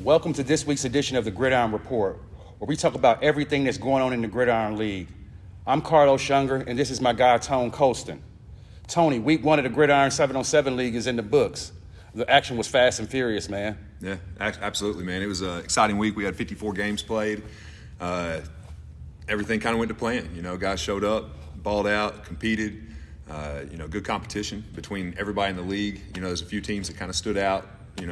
Welcome to this week's edition of the Gridiron Report, where we talk about everything that's going on in the Gridiron League. I'm Carlos Younger, and this is my guy, Tone Colston. Tony, week one of the Gridiron 7-on-7 League is in the books. The action was fast and furious, man. Yeah, absolutely, man. It was an exciting week. We had 54 games played. Everything kind of went to plan. You know, guys showed up, balled out, competed. Good competition between everybody in the league. You know, there's a few teams that kind of stood out,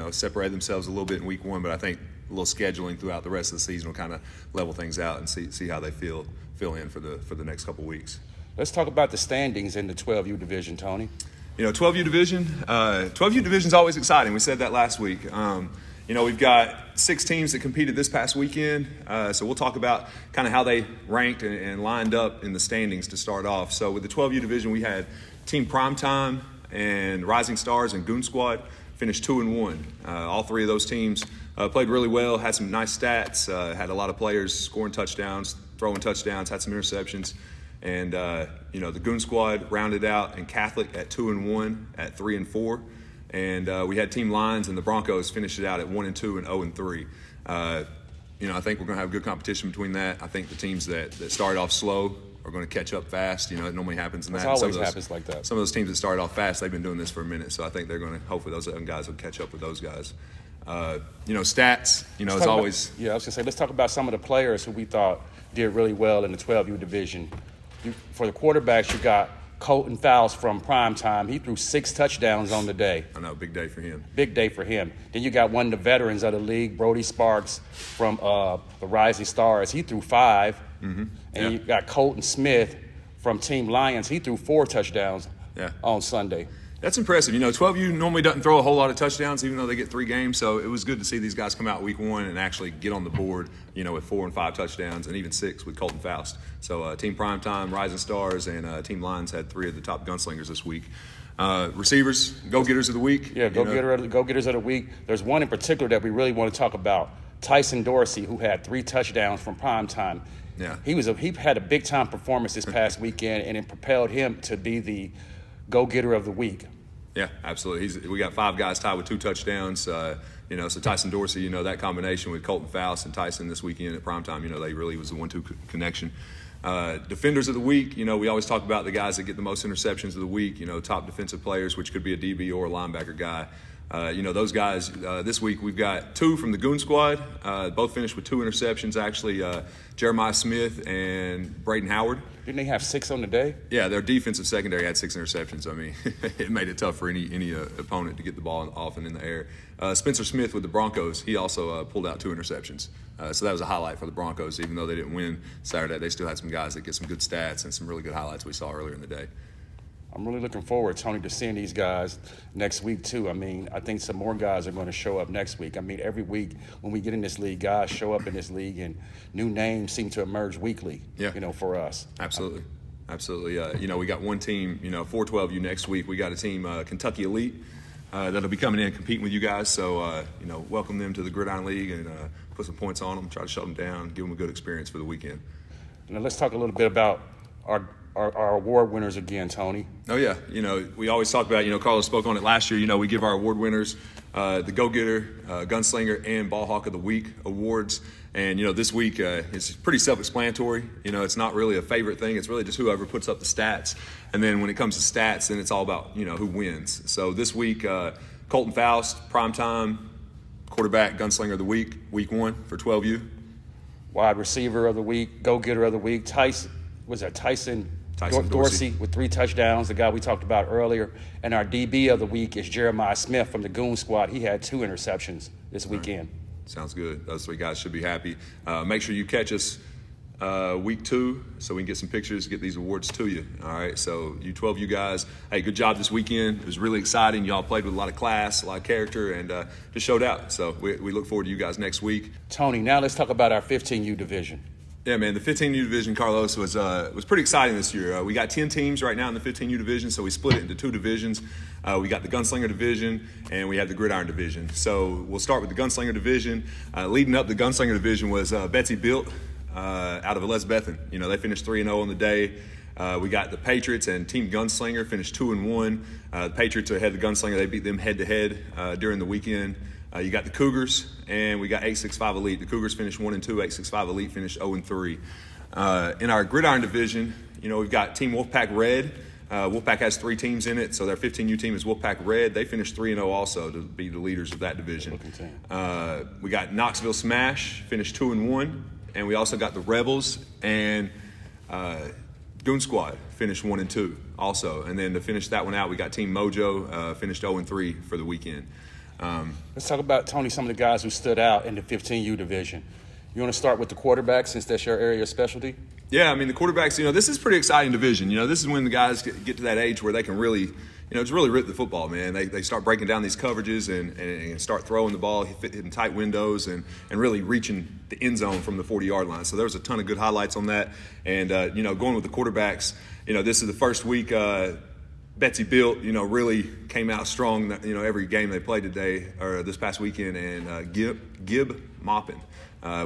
separated themselves a little bit in week one, but I think a little scheduling throughout the rest of the season will kind of level things out and see how they feel in for the next couple weeks. Let's talk about the standings in the 12U division, Tony. 12U division is always exciting. We said that last week. We've got 6 teams that competed this past weekend, so we'll talk about kind of how they ranked and lined up in the standings to start off. So with the 12U division, we had Team Primetime and Rising Stars and Goon Squad finished 2-1. All 3 of those teams played really well, had some nice stats, had a lot of players scoring touchdowns, throwing touchdowns, had some interceptions. And, the Goon Squad rounded out and Catholic at 2-1 at 3-4. And we had Team Lions and the Broncos finished it out at 1-2 and 0-3. I think we're going to have good competition between that. I think the teams that started off slow are going to catch up fast. It normally happens in that. It always happens like that. Some of those teams that started off fast, they've been doing this for a minute. So I think they're going to, hopefully those young guys will catch up with those guys. Stats, as always. I was going to say, let's talk about some of the players who we thought did really well in the 12U division. For the quarterbacks, you got Colton Faust from Primetime. He threw 6 touchdowns on the day. I know, big day for him. Big day for him. Then you got one of the veterans of the league, Brody Sparks from the Rising Stars. He threw 5. Mm-hmm. And you got Colton Smith from Team Lions. He threw 4 touchdowns on Sunday. That's impressive. 12U normally doesn't throw a whole lot of touchdowns, even though they get 3 games. So it was good to see these guys come out week one and actually get on the board, with 4 and 5 touchdowns and even 6 with Colton Faust. So Team Primetime, Rising Stars, and Team Lions had 3 of the top gunslingers this week. Receivers, go-getters of the week. Yeah, go-getters of the week. There's one in particular that we really want to talk about, Tyson Dorsey, who had 3 touchdowns from Primetime. Yeah, he had a big-time performance this past weekend, and it propelled him to be the go-getter of the week. Yeah, absolutely. We got 5 guys tied with 2 touchdowns. So Tyson Dorsey, that combination with Colton Faust and Tyson this weekend at Primetime, they really was a 1-2 connection. Defenders of the week, we always talk about the guys that get the most interceptions of the week, top defensive players, which could be a DB or a linebacker guy. Those guys, this week we've got 2 from the Goon Squad, both finished with 2 interceptions, actually, Jeremiah Smith and Braden Howard. Didn't they have 6 on the day? Yeah, their defensive secondary had 6 interceptions. I mean, it made it tough for any opponent to get the ball off and in the air. Spencer Smith with the Broncos, he also pulled out 2 interceptions. So that was a highlight for the Broncos. Even though they didn't win Saturday, they still had some guys that get some good stats and some really good highlights we saw earlier in the day. I'm really looking forward, Tony, to seeing these guys next week, too. I mean, I think some more guys are going to show up next week. I mean, every week when we get in this league, guys show up in this league, and new names seem to emerge weekly, for us. Absolutely. We got one team, for 12U next week. We got a team, Kentucky Elite, that'll be coming in and competing with you guys. So, welcome them to the Gridiron League and put some points on them, try to shut them down, give them a good experience for the weekend. Now, let's talk a little bit about our award winners again, Tony. Oh, yeah. We always talk about, Carlos spoke on it last year, we give our award winners the Go-Getter, Gunslinger, and Ball Hawk of the Week awards. And, this week it's pretty self-explanatory. It's not really a favorite thing. It's really just whoever puts up the stats. And then when it comes to stats, then it's all about, who wins. So this week, Colton Faust, Primetime, quarterback, Gunslinger of the Week, week 1 for 12U. Wide receiver of the week, Go-Getter of the Week, Tyson Dorsey with 3 touchdowns, the guy we talked about earlier. And our DB of the week is Jeremiah Smith from the Goon Squad. He had 2 interceptions this weekend. Right. Sounds good. Those 3 guys should be happy. Make sure you catch us week 2 so we can get some pictures, get these awards to you. All right, so you 12U guys, hey, good job this weekend. It was really exciting. Y'all played with a lot of class, a lot of character, and just showed out. So we look forward to you guys next week. Tony, now let's talk about our 15U division. Yeah, man, the 15U division, Carlos, was pretty exciting this year. We got 10 teams right now in the 15U division, so we split it into 2 divisions. We got the Gunslinger division, and we have the Gridiron division. So we'll start with the Gunslinger division. Leading up the Gunslinger division was Betsy Built out of Elizabethton. They finished 3-0 on the day. We got the Patriots and Team Gunslinger finished 2-1. The Patriots are ahead of the Gunslinger. They beat them head-to-head during the weekend. You got the Cougars, and we got 865 Elite. The Cougars finished 1-2. 865 Elite finished 0-3. In our Gridiron division, we've got Team Wolfpack Red. Wolfpack has 3 teams in it, so their 15U team is Wolfpack Red. They finished 3-0 also to be the leaders of that division. We got Knoxville Smash, finished 2-1, and we also got the Rebels and Goon Squad, finished 1-2 also. And then to finish that one out, we got Team Mojo, finished 0-3 for the weekend. Let's talk about, Tony, some of the guys who stood out in the 15U division. You want to start with the quarterback since that's your area of specialty? Yeah, I mean, the quarterbacks, this is a pretty exciting division. This is when the guys get to that age where they can really, just really rip the football, man. They start breaking down these coverages and start throwing the ball, hitting tight windows, and really reaching the end zone from the 40-yard line. So there was a ton of good highlights on that. And, going with the quarterbacks, this is the first week Betsy Built, really came out strong, every game they played today or this past weekend. And Gib Moppin.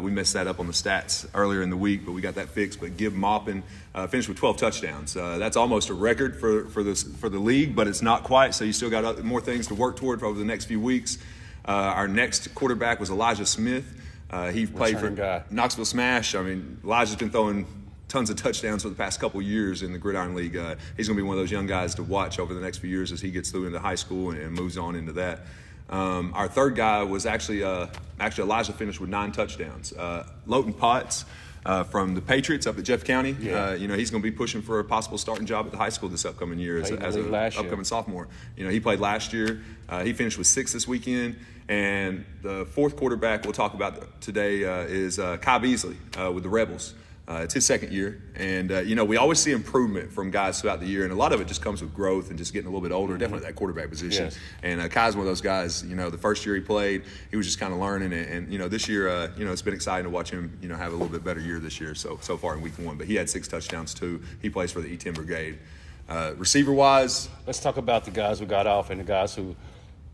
We messed that up on the stats earlier in the week, but we got that fixed. But Gib Moppin finished with 12 touchdowns. That's almost a record for the league, but it's not quite. So you still got more things to work toward over the next few weeks. Our next quarterback was Elijah Smith. He played for Knoxville Smash. I mean, Elijah's been throwing tons of touchdowns for the past couple years in the Gridiron League. He's going to be one of those young guys to watch over the next few years as he gets through into high school and moves on into that. Our third guy was actually Elijah finished with 9 touchdowns. Lowton Potts from the Patriots up at Jeff County. Yeah. He's going to be pushing for a possible starting job at the high school this upcoming year as an upcoming sophomore. He played last year. He finished with 6 this weekend. And the fourth quarterback we'll talk about today is Kai Beasley with the Rebels. It's his second year, and we always see improvement from guys throughout the year, and a lot of it just comes with growth and just getting a little bit older, definitely that quarterback position. Yes. And Kai's one of those guys, the first year he played, he was just kind of learning, and this year, it's been exciting to watch him, have a little bit better year this year so far in week 1, but he had 6 touchdowns too. He plays for the E10 Brigade. Receiver-wise. Let's talk about the guys who got off and the guys who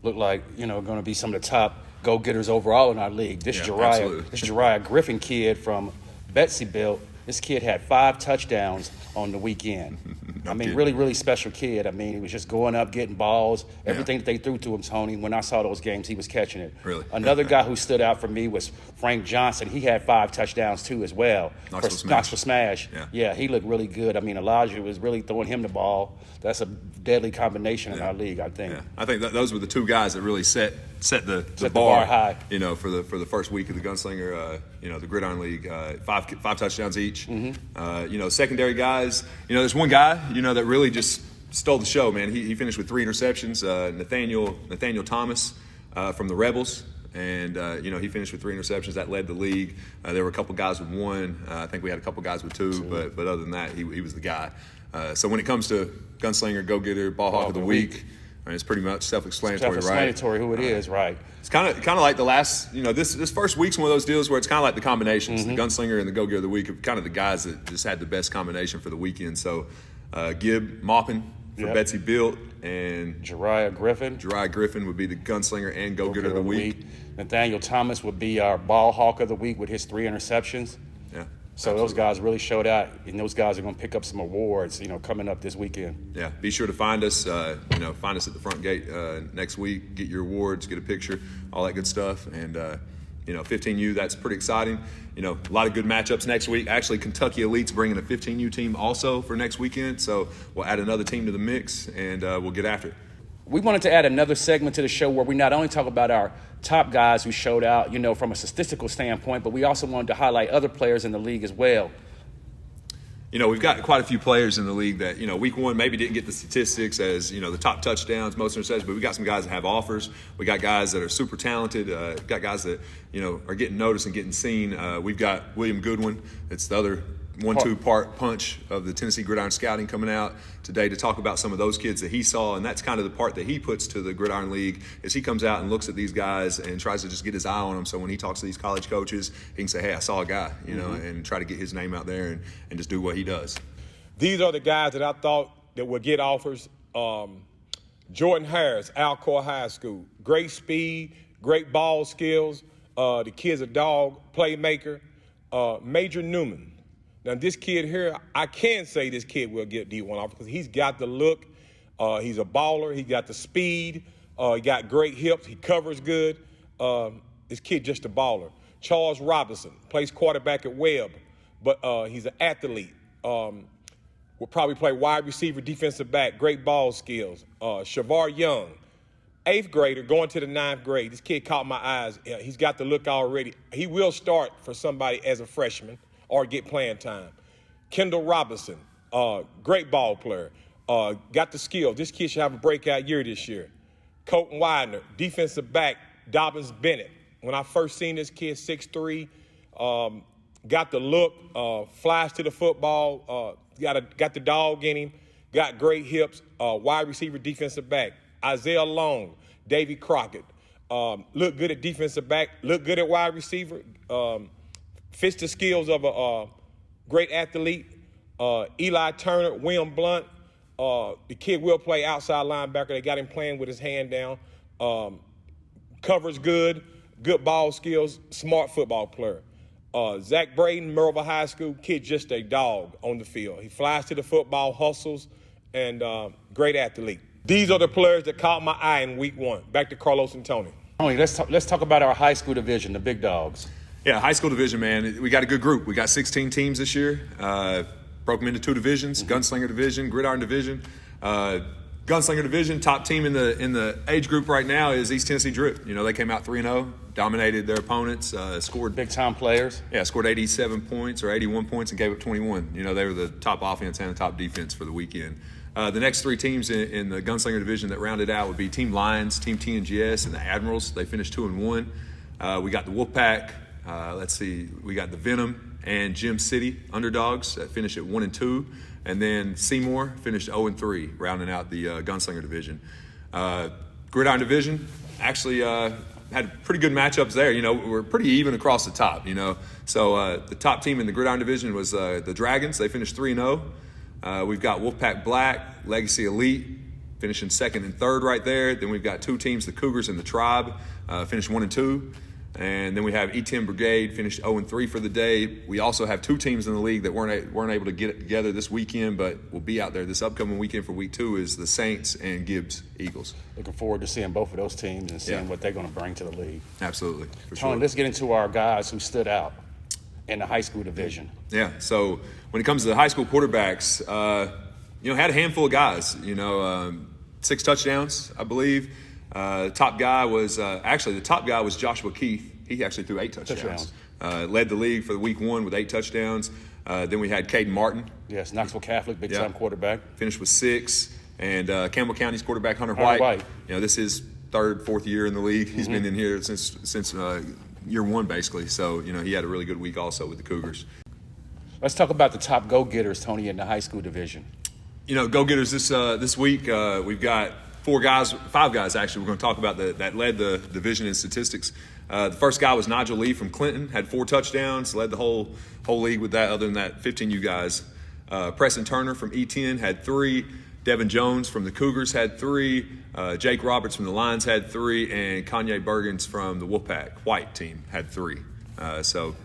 look like, going to be some of the top go-getters overall in our league. This Jariah Griffin kid from Betsy Built, this kid had 5 touchdowns on the weekend. Really, really special kid. He was just going up, getting balls. Everything that they threw to him, Tony, when I saw those games, he was catching it. Really? Another guy who stood out for me was Frank Johnson. He had 5 touchdowns, too, as well. Knoxville Smash. Yeah, he looked really good. Elijah was really throwing him the ball. That's a deadly combination in our league, I think. Yeah. I think those were the 2 guys that really set the bar high. For the first week of the Gunslinger, the Gridiron League, 5 touchdowns each. Mm-hmm. Secondary guys. There's one guy, that really just stole the show, man. He finished with 3 interceptions. Nathaniel Thomas from the Rebels. And, he finished with 3 interceptions. That led the league. There were a couple guys with 1. I think we had a couple guys with 2. But other than that, he was the guy. So when it comes to Gunslinger, Go-Getter, Ball Hawk of the Week, it's pretty much self-explanatory, right? Self-explanatory who it is, right. It's kind of like the last, this first week's one of those deals where it's kind of like the combinations. Mm-hmm. The Gunslinger and the Go-Getter of the Week are kind of the guys that just had the best combination for the weekend. So Gib Moppin for Betsy Built and Jariah Griffin would be the Gunslinger and Go-Getter of the Week. Nathaniel Thomas would be our Ball Hawk of the Week with his 3 interceptions. Yeah. So those guys really showed out, and those guys are going to pick up some awards, coming up this weekend. Yeah, be sure to find us, find us at the front gate next week. Get your awards, get a picture, all that good stuff. And, 15U, that's pretty exciting. A lot of good matchups next week. Actually, Kentucky Elite's bringing a 15U team also for next weekend. So we'll add another team to the mix, and we'll get after it. We wanted to add another segment to the show where we not only talk about our top guys who showed out, from a statistical standpoint, but we also wanted to highlight other players in the league as well. We've got quite a few players in the league that, week 1 maybe didn't get the statistics as, the top touchdowns, most interceptions, but we got some guys that have offers. We got guys that are super talented, got guys that, are getting noticed and getting seen. We've got William Goodwin. It's the other 1-2 part punch of the Tennessee Gridiron Scouting coming out today to talk about some of those kids that he saw, and that's kind of the part that he puts to the Gridiron League is he comes out and looks at these guys and tries to just get his eye on them, so when he talks to these college coaches, he can say, hey, I saw a guy, and try to get his name out there and just do what he does. These are the guys that I thought that would get offers. Jordan Harris, Alcoa High School, great speed, great ball skills. The kid's a dog, playmaker. Major Newman. Now, this kid here, I can say this kid will get D1 off because he's got the look. He's a baller. He got the speed. He got great hips. He covers good. This kid just a baller. Charles Robinson plays quarterback at Webb, but he's an athlete. Will probably play wide receiver, defensive back, great ball skills. Shavar Young, 8th grader, going to the 9th grade. This kid caught my eyes. He's got the look already. He will start for somebody as a freshman or get playing time. Kendall Robinson, great ball player. Got the skill. This kid should have a breakout year this year. Colton Widener, defensive back, Dobbins Bennett. When I first seen this kid, 6'3", got the look, flies to the football, got the dog in him, got great hips, wide receiver, defensive back. Isaiah Long, Davy Crockett, look good at defensive back, look good at wide receiver, fits the skills of a great athlete. Eli Turner, William Blunt, the kid will play outside linebacker. They got him playing with his hand down. Covers good ball skills, smart football player. Zach Braden, Merville High School, kid just a dog on the field. He flies to the football, hustles, and great athlete. These are the players that caught my eye in week 1. Back to Carlos and Tony. Tony, let's talk about our high school division, the big dogs. Yeah, high school division, man. We got a good group. We got 16 teams this year. Broke them into 2 divisions: Gunslinger Division, Gridiron Division. Gunslinger Division, top team in the age group right now is East Tennessee Drip. You know, they came out 3-0, dominated their opponents, scored big time players. Yeah, scored 87 points or 81 points and gave up 21. You know, they were the top offense and the top defense for the weekend. The next 3 teams in the Gunslinger Division that rounded out would be Team Lions, Team TNGS, and the Admirals. They finished 2-1. We got the Wolfpack. We got the Venom and Gem City Underdogs that finished at 1-2. And then Seymour finished 0-3, rounding out the Gunslinger Division. Gridiron Division actually had pretty good matchups there. You know, we're pretty even across the top, you know. So the top team in the Gridiron Division was the Dragons. They finished 3-0. We've got Wolfpack Black, Legacy Elite, finishing 2nd and 3rd right there. Then we've got 2 teams, the Cougars and the Tribe, finished 1-2. And then we have E10 Brigade, finished 0-3 for the day. We also have 2 teams in the league that weren't able to get it together this weekend, but will be out there this upcoming weekend for week 2 is the Saints and Gibbs Eagles. Looking forward to seeing both of those teams and seeing what they're going to bring to the league. Absolutely, for Tony, sure. let's get into our guys who stood out in the high school division. Yeah, so when it comes to the high school quarterbacks, had a handful of guys, 6 touchdowns, I believe. The top guy was Joshua Keith. He actually threw 8 touchdowns. Led the league for the week 1 with 8 touchdowns. Then we had Caden Martin. Yes, Knoxville Catholic, big-time quarterback. Finished with 6. And Campbell County's quarterback, Hunter White. This is 3rd, 4th year in the league. He's been in here since year 1, basically. So, he had a really good week also with the Cougars. Let's talk about the top go-getters, Tony, in the high school division. Go-getters this week, we've got 5 guys actually we're going to talk about that led the division in statistics. The first guy was Nigel Lee from Clinton, had 4 touchdowns, led the whole league with that. Other than that, 15 you guys. Preston Turner from E10 had 3. Devin Jones from the Cougars had 3. Jake Roberts from the Lions had 3. And Kanye Bergens from the Wolfpack White team had 3.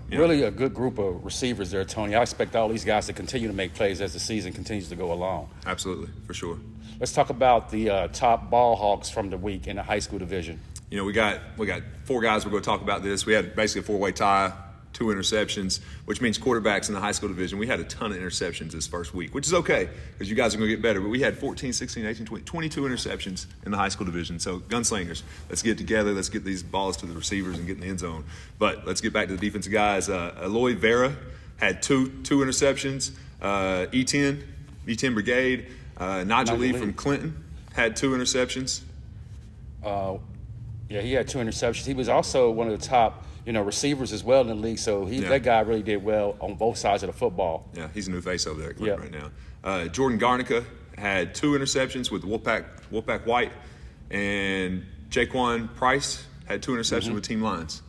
Really a good group of receivers there, Tony. I expect all these guys to continue to make plays as the season continues to go along. Absolutely, for sure. Let's talk about the top ball hawks from the week in the high school division. We got 4 guys we're going to talk about this. We had basically a 4-way tie, 2 interceptions, which means quarterbacks in the high school division. We had a ton of interceptions this first week, which is okay because you guys are going to get better. But we had 14, 16, 18, 20, 22 interceptions in the high school division. So Gunslingers, let's get together. Let's get these balls to the receivers and get in the end zone. But let's get back to the defensive guys. Eloy Vera had two interceptions. E10 Brigade. Nigel Lee from Clinton had 2 interceptions. He had 2 interceptions. He was also one of the top, receivers as well in the league. So that guy really did well on both sides of the football. Yeah, he's a new face over there at Clinton right now. Jordan Garnica had 2 interceptions with the Wolfpack White, and Jaquan Price had 2 interceptions with Team Lions.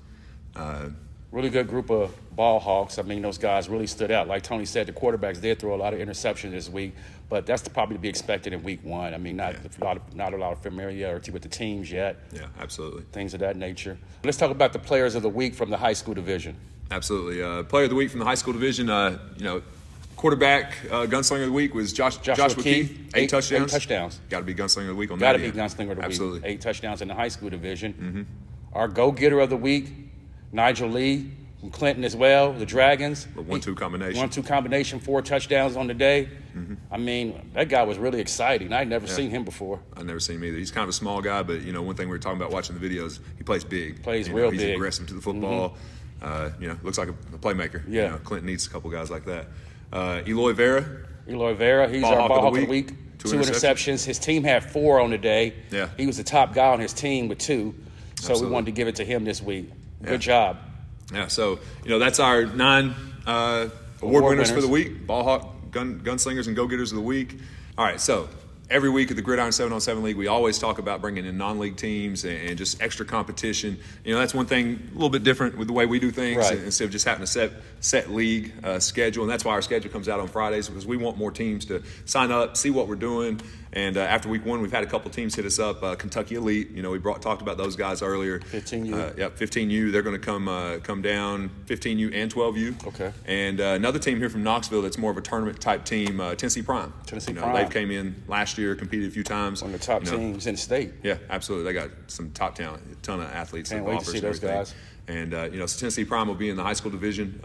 Really good group of ball hawks. I mean, those guys really stood out. Like Tony said, the quarterbacks did throw a lot of interceptions this week, but that's probably to be expected in week 1. I mean, not a lot of familiarity with the teams yet. Yeah, absolutely. Things of that nature. Let's talk about the players of the week from the high school division. Absolutely. Player of the week from the high school division, quarterback gunslinger of the week was Joshua Keith. 8 touchdowns. 8 touchdowns. Got to be gunslinger of the week on that. Got to be gunslinger of the Absolutely. week. 8 touchdowns in the high school division. Our go-getter of the week, Nigel Lee from Clinton as well, the Dragons. The 1-2 combination. 1-2 combination, 4 touchdowns on the day. I mean, that guy was really exciting. I'd never seen him before. I've never seen him either. He's kind of a small guy, but, one thing we were talking about watching the videos, he plays big. Plays real he's big. He's aggressive to the football. Looks like a playmaker. Yeah. Clinton needs a couple guys like that. Eloy Vera. Eloy Vera, he's our ball hawk of the week. 2 interceptions. His team had 4 on the day. Yeah. He was the top guy on his team with 2. So Absolutely. we wanted to give it to him this week. Good job. Yeah, so, that's our 9 award winners for the week. Ball hawk, gunslingers, and go-getters of the week. All right, so every week at the Gridiron 7-on-7 League, we always talk about bringing in non-league teams and just extra competition. That's one thing a little bit different with the way we do things, right, instead of just having a set league schedule. And that's why our schedule comes out on Fridays, because we want more teams to sign up, see what we're doing. And after week 1, we've had a couple teams hit us up. Kentucky Elite, we talked about those guys earlier. 15U. 15U. They're going to come down, 15U and 12U. Okay. And another team here from Knoxville that's more of a tournament type team, Tennessee Prime. Tennessee Prime. They've came in last year, competed a few times. One of the top teams in the state. Yeah, absolutely. They got some top talent, a ton of athletes. Can't wait to see those guys. And, so Tennessee Prime will be in the high school division,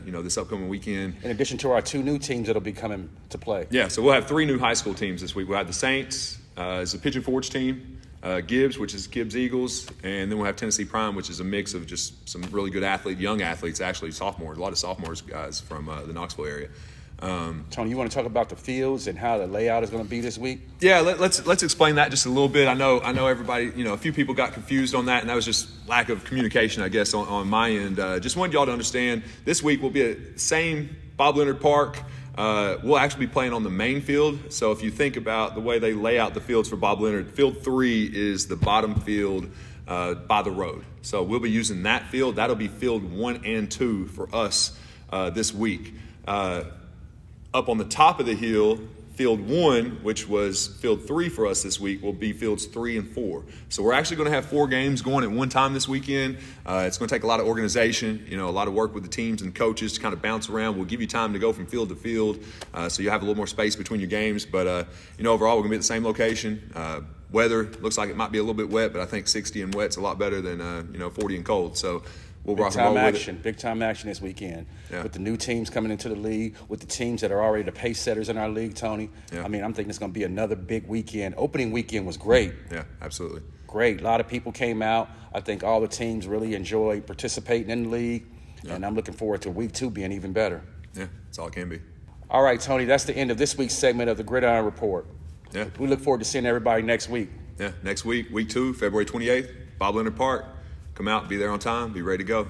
this upcoming weekend. In addition to our 2 new teams that'll be coming to play. Yeah, so we'll have 3 new high school teams this week. We'll have the Saints, it's a Pigeon Forge team, Gibbs, which is Gibbs Eagles, and then we'll have Tennessee Prime, which is a mix of just some really good young athletes, actually sophomores, a lot of sophomores guys from the Knoxville area. Tony, you want to talk about the fields and how the layout is going to be this week? Yeah, let's explain that just a little bit. I know everybody, a few people got confused on that, and that was just lack of communication, I guess, on my end. Just wanted y'all to understand, this week we'll be at the same Bob Leonard Park. We'll actually be playing on the main field. So if you think about the way they lay out the fields for Bob Leonard, field 3 is the bottom field by the road. So we'll be using that field. That'll be field 1 and 2 for us this week. Up on the top of the hill, field 1, which was field 3 for us this week, will be fields 3 and 4. So we're actually going to have 4 games going at one time this weekend. It's going to take a lot of organization, a lot of work with the teams and coaches to kind of bounce around. We'll give you time to go from field to field, so you have a little more space between your games. But, overall, we're going to be at the same location. Weather looks like it might be a little bit wet, but I think 60 and wet's a lot better than, 40 and cold. So we'll rock and roll with it. Big time action this weekend. Yeah. With the new teams coming into the league, with the teams that are already the pace setters in our league, Tony. Yeah. I mean, I'm thinking it's going to be another big weekend. Opening weekend was great. Yeah, absolutely. Great. A lot of people came out. I think all the teams really enjoyed participating in the league. Yeah. And I'm looking forward to week 2 being even better. Yeah, that's all it can be. All right, Tony, that's the end of this week's segment of the Gridiron Report. Yeah. We look forward to seeing everybody next week. Yeah, next week, week 2, February 28th, Bob Leonard Park. Come out, be there on time, be ready to go.